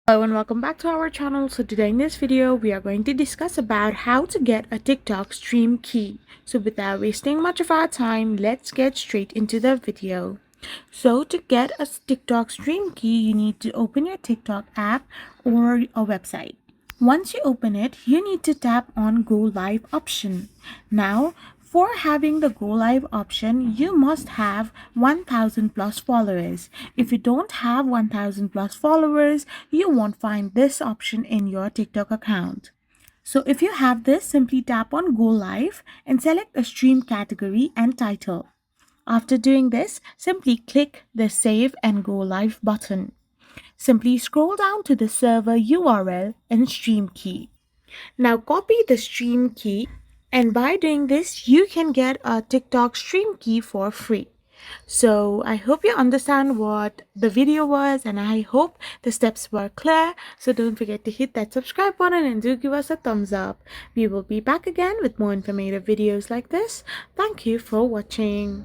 Hello and welcome back to our channel. So today in this video we are going to discuss about how to get a TikTok stream key. So without wasting much of our time, let's get straight into the video. So to get a TikTok stream key, you need to open your TikTok app or a website. Once you open it, you need to tap on Go Live option. Now, for having the Go Live option, you must have 1000 plus followers. If you don't have 1000 plus followers, you won't find this option in your TikTok account. So if you have this, simply tap on Go Live and select a stream category and title. After doing this, simply click the Save and Go Live button. Simply scroll down to the server URL and stream key. Now copy the stream key, and by doing this you can get a TikTok stream key for free. So I hope you understand what the video was, and I hope the steps were clear. So don't forget to hit that subscribe button and do give us a thumbs up. We will be back again with more informative videos like this. Thank you for watching.